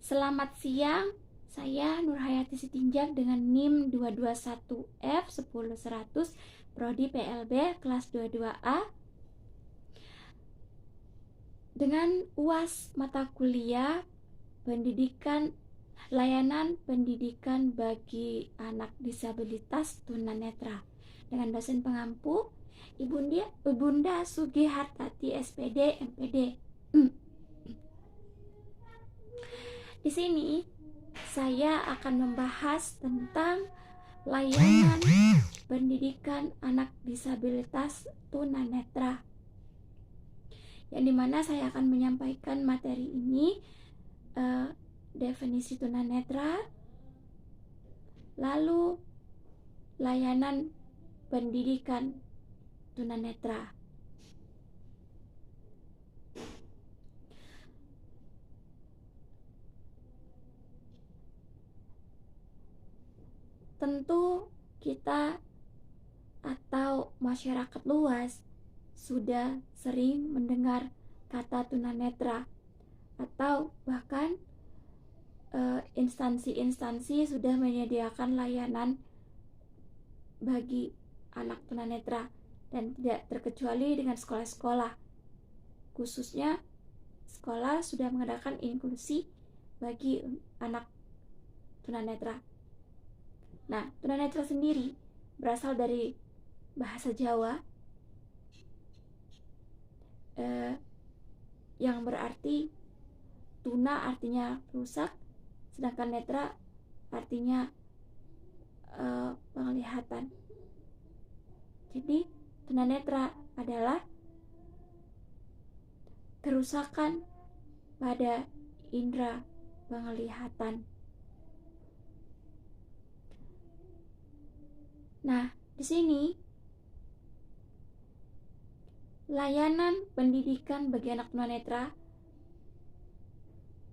Selamat siang, saya Nurhayati Sitinjak dengan NIM 221F10100 Prodi PLB kelas 22A dengan UAS mata kuliah layanan pendidikan bagi anak disabilitas tunanetra dengan dosen pengampu Ibunda Sugihartati SPD MPD. Di sini saya akan membahas tentang layanan pendidikan anak disabilitas tunanetra, yang dimana saya akan menyampaikan materi ini, definisi tunanetra, lalu layanan pendidikan tunanetra. Tentu kita atau masyarakat luas sudah sering mendengar kata tunanetra, atau bahkan instansi-instansi sudah menyediakan layanan bagi anak tunanetra, dan tidak terkecuali dengan sekolah-sekolah. Khususnya sekolah sudah mengadakan inklusi bagi anak tunanetra. Nah, tunanetra sendiri berasal dari bahasa Jawa yang berarti tuna artinya rusak, sedangkan netra artinya penglihatan. Jadi tunanetra adalah kerusakan pada indera penglihatan. Nah, di sini layanan pendidikan bagi anak tunanetra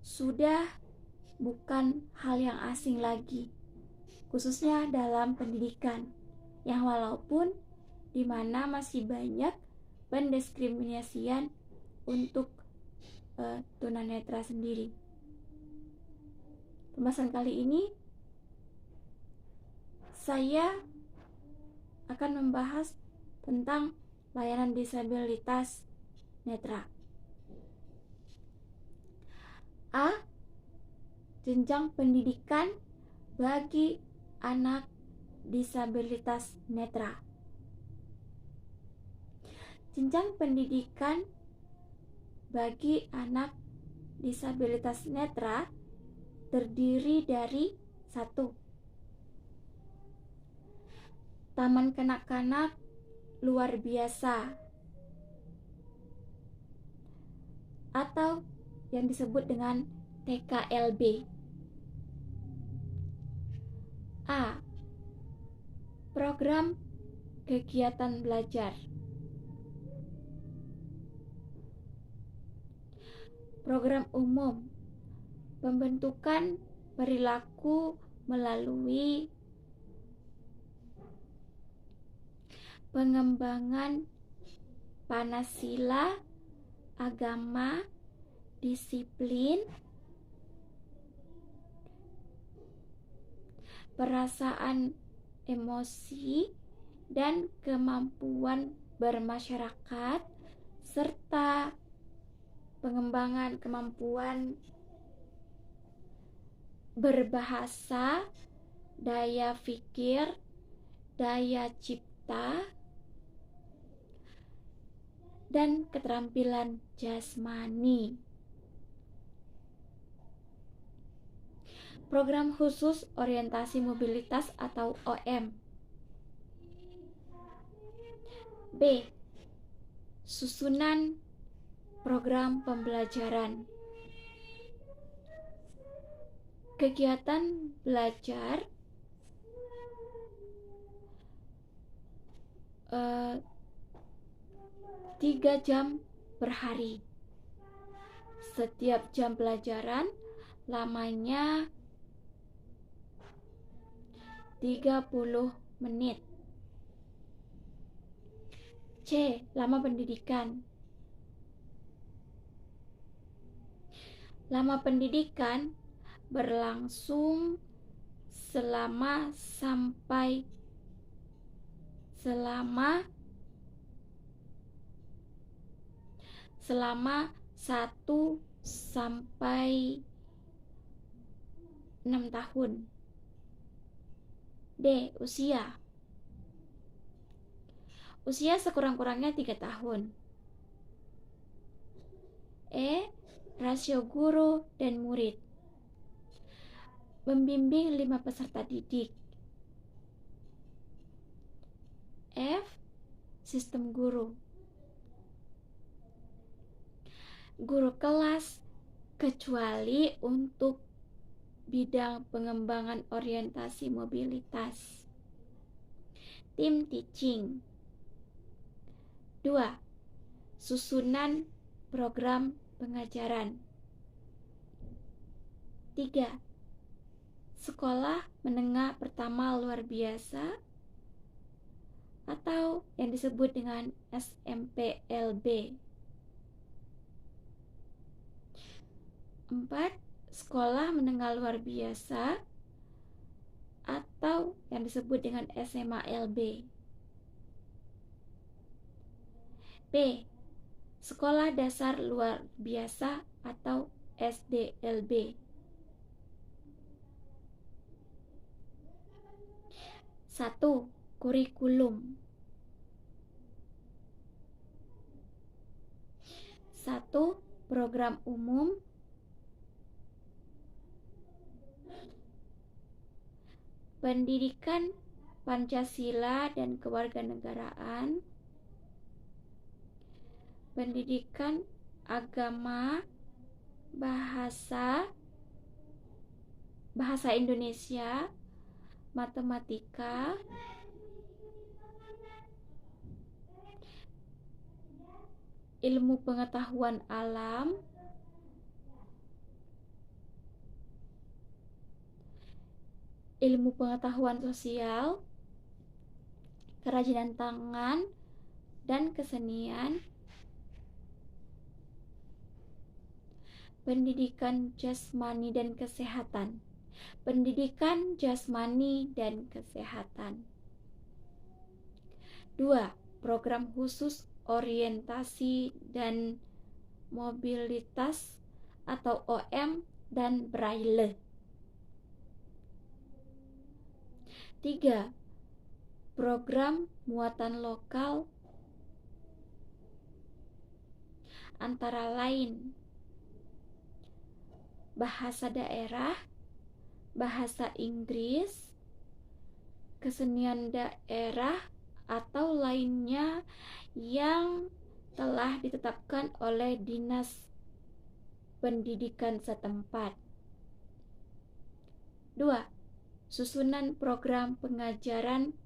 sudah bukan hal yang asing lagi, khususnya dalam pendidikan, yang walaupun di mana masih banyak pendiskriminasian untuk tunanetra sendiri. Pembahasan kali ini saya akan membahas tentang layanan disabilitas netra. A. Jenjang pendidikan bagi anak disabilitas netra. Jenjang pendidikan bagi anak disabilitas netra terdiri dari 1. Taman kanak-kanak luar biasa atau yang disebut dengan TKLB. A. Program kegiatan belajar. Program umum pembentukan perilaku melalui pengembangan Pancasila, agama, disiplin, perasaan, emosi, dan kemampuan bermasyarakat, serta pengembangan kemampuan berbahasa, daya pikir, daya cipta, dan keterampilan jasmani. Program khusus orientasi mobilitas atau OM. B. Susunan program pembelajaran. Kegiatan belajar 3 jam per hari. Setiap jam pelajaran lamanya 30 menit. C. Lama pendidikan. Lama pendidikan berlangsung selama 1 sampai 6 tahun. D. Usia sekurang-kurangnya 3 tahun. E. Rasio guru dan murid. Membimbing 5 peserta didik. F. Sistem guru. Guru kelas kecuali untuk bidang pengembangan orientasi mobilitas. Tim teaching. 2. Susunan program pengajaran. 3. Sekolah menengah pertama luar biasa atau yang disebut dengan SMPLB. 4. Sekolah menengah luar biasa atau yang disebut dengan SMALB. B. Sekolah dasar luar biasa atau SDLB. 1. Kurikulum. 1. Program umum. Pendidikan Pancasila dan Kewarganegaraan. Pendidikan agama, bahasa Indonesia, matematika, ilmu pengetahuan alam, ilmu pengetahuan sosial, kerajinan tangan dan kesenian, pendidikan jasmani dan kesehatan. Pendidikan jasmani dan kesehatan. 2. Program khusus orientasi dan mobilitas atau OM dan Braille. 3. Program muatan lokal antara lain bahasa daerah, bahasa Inggris, kesenian daerah atau lainnya yang telah ditetapkan oleh Dinas Pendidikan setempat. 2. Susunan program pengajaran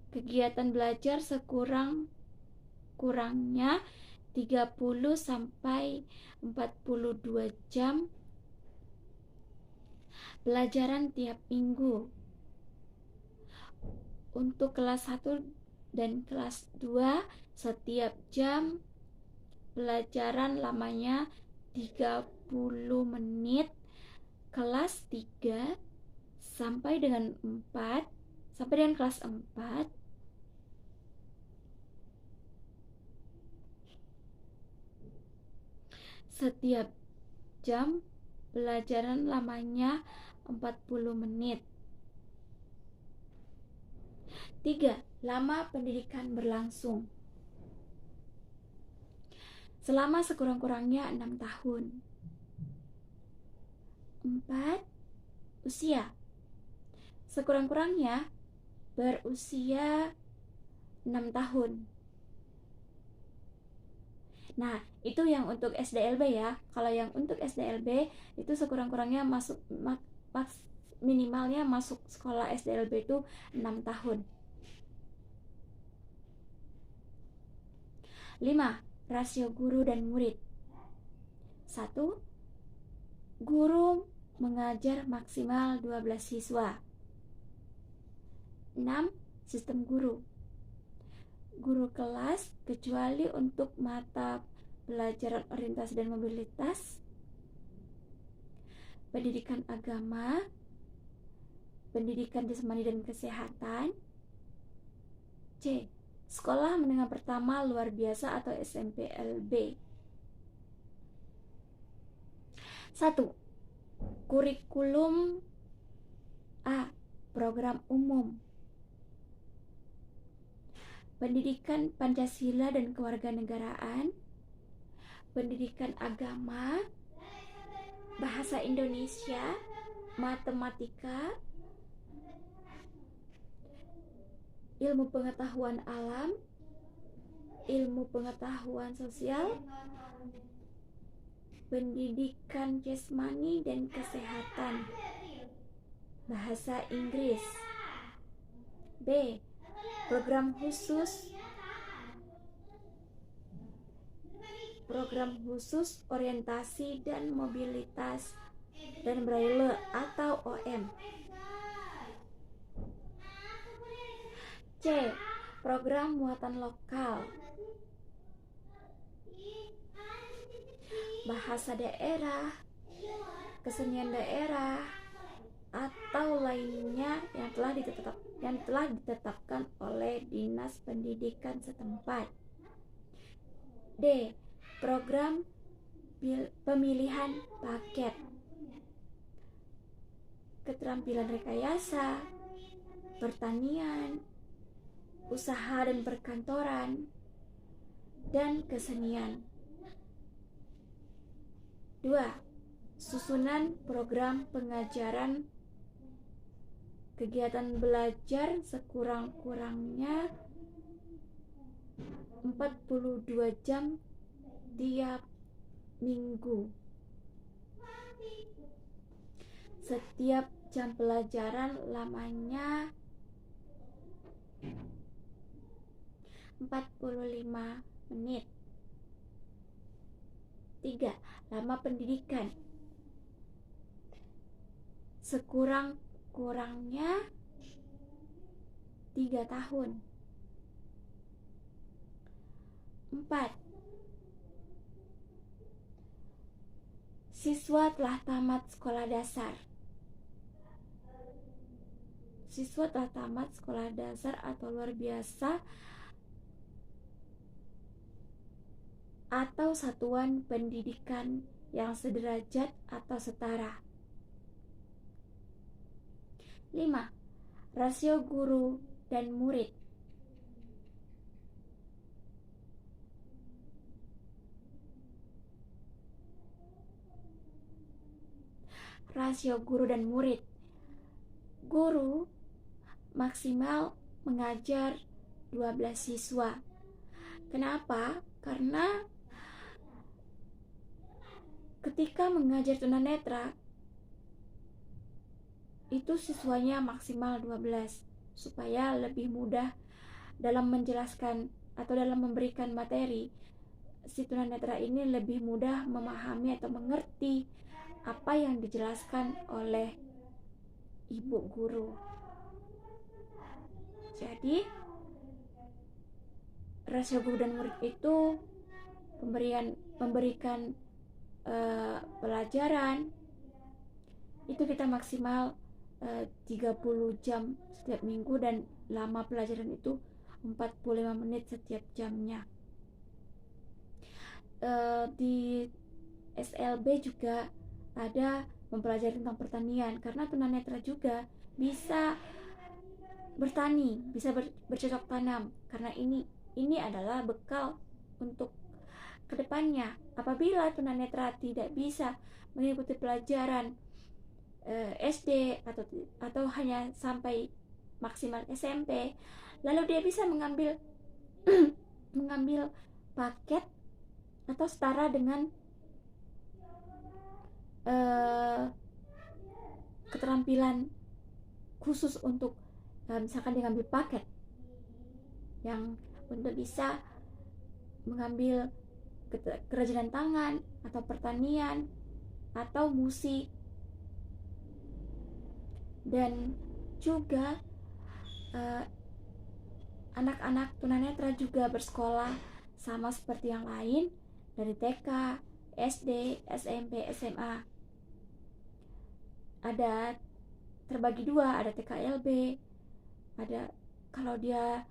kegiatan belajar sekurang-kurangnya 30 sampai 42 jam pelajaran tiap minggu. Untuk kelas 1 dan kelas 2 setiap jam pelajaran lamanya 30 menit. Kelas 3 sampai dengan kelas 4 setiap jam pelajaran lamanya 40 menit. 3. Lama pendidikan berlangsung selama sekurang-kurangnya 6 tahun. 4. Usia sekurang-kurangnya berusia 6 tahun. Nah, itu yang untuk SDLB ya. Kalau yang untuk SDLB itu sekurang-kurangnya minimalnya masuk sekolah SDLB itu 6 tahun. 5. Rasio guru dan murid. 1. Guru mengajar maksimal 12 siswa. 6. Sistem guru. Guru kelas kecuali untuk mata pelajaran orientasi dan mobilitas, pendidikan agama, pendidikan jasmani dan kesehatan. C. Sekolah menengah pertama luar biasa atau SMPLB. 1. Kurikulum A. Program umum. Pendidikan Pancasila dan Kewarganegaraan, pendidikan agama, bahasa Indonesia, matematika, ilmu pengetahuan alam, ilmu pengetahuan sosial, pendidikan jasmani dan kesehatan, bahasa Inggris. B. Program khusus orientasi dan mobilitas dan braille atau OM. C. Program muatan lokal, bahasa daerah, kesenian daerah, atau lainnya yang telah ditetapkan oleh Dinas Pendidikan setempat. D. Program pemilihan paket, keterampilan rekayasa, pertanian, usaha dan perkantoran, dan kesenian. 2. Susunan program pengajaran, kegiatan belajar sekurang-kurangnya 42 jam tiap minggu. Setiap jam pelajaran lamanya 45 menit. 3. Lama pendidikan sekurang-kurangnya 3 tahun. 4. Siswa telah tamat sekolah dasar. Siswa telah tamat sekolah dasar atau luar biasa atau satuan pendidikan yang sederajat atau setara. 5. Rasio guru dan murid. Rasio guru dan murid. Guru maksimal mengajar 12 siswa. Kenapa? Karena ketika mengajar tunanetra itu siswanya maksimal 12 supaya lebih mudah dalam menjelaskan atau dalam memberikan materi. Si tunanetra ini lebih mudah memahami atau mengerti apa yang dijelaskan oleh ibu guru. Jadi rasio guru dan murid itu memberikan pelajaran itu kita maksimal 30 jam setiap minggu dan lama pelajaran itu 45 menit setiap jamnya. Di SLB juga ada mempelajari tentang pertanian karena tunanetra juga bisa bertani, bisa bercocok tanam karena ini adalah bekal untuk kedepannya. Apabila tunanetra tidak bisa mengikuti pelajaran SD atau hanya sampai maksimal SMP, lalu dia bisa mengambil mengambil paket atau setara dengan keterampilan khusus untuk misalkan dia ngambil paket yang untuk bisa mengambil kerajinan tangan atau pertanian atau musik. Dan juga anak-anak tunanetra juga bersekolah sama seperti yang lain dari TK, SD, SMP, SMA. ada terbagi dua, ada TKLB, ada kalau dia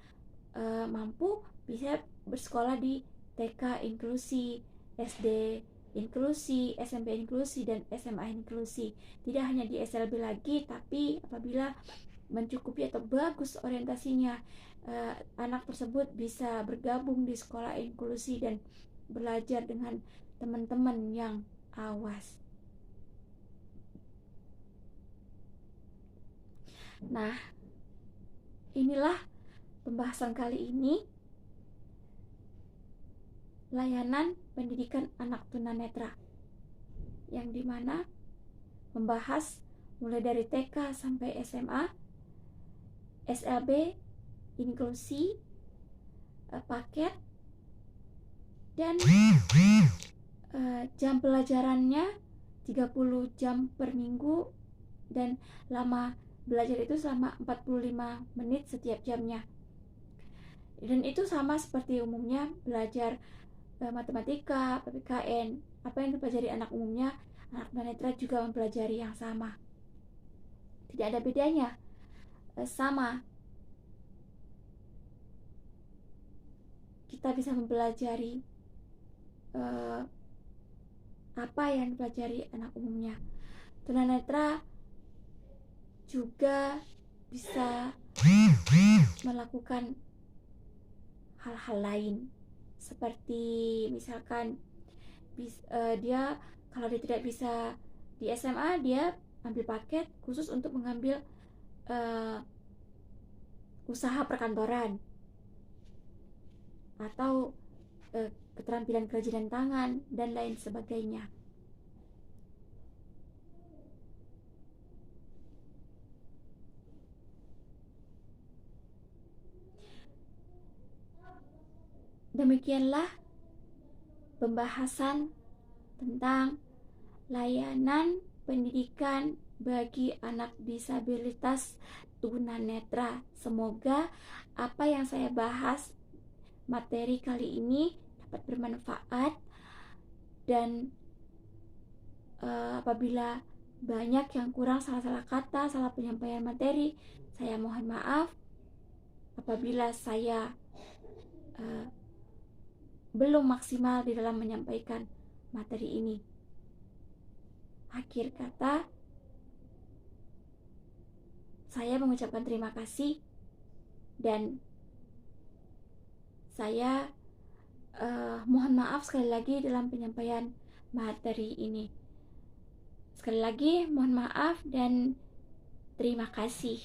mampu bisa bersekolah di TK inklusi, SD inklusi, SMP inklusi, dan SMA inklusi. Tidak hanya di SLB lagi, tapi apabila mencukupi atau bagus orientasinya, anak tersebut bisa bergabung di sekolah inklusi dan belajar dengan teman-teman yang awas. Nah, inilah pembahasan kali ini, layanan pendidikan anak tunanetra, yang dimana membahas mulai dari TK sampai SMA, SLB, inklusi, paket, dan jam pelajarannya 30 jam per minggu, dan lama belajar itu selama 45 menit setiap jamnya. Dan itu sama seperti umumnya belajar matematika, PPKN. Apa yang dipelajari anak umumnya, anak tunanetra juga mempelajari yang sama. Tidak ada bedanya, sama. Kita bisa mempelajari apa yang dipelajari anak umumnya. Tunanetra juga bisa melakukan hal-hal lain, seperti misalkan dia kalau dia tidak bisa di SMA, dia ambil paket khusus untuk mengambil usaha perkantoran atau keterampilan kerajinan tangan dan lain sebagainya. Demikianlah pembahasan tentang layanan pendidikan bagi anak disabilitas tunanetra. Semoga apa yang saya bahas materi kali ini dapat bermanfaat, dan apabila banyak yang kurang, salah-salah kata, salah penyampaian materi, saya mohon maaf. Apabila saya belum maksimal di dalam menyampaikan materi ini. Akhir kata, saya mengucapkan terima kasih, dan saya mohon maaf sekali lagi dalam penyampaian materi ini. Sekali lagi mohon maaf dan terima kasih.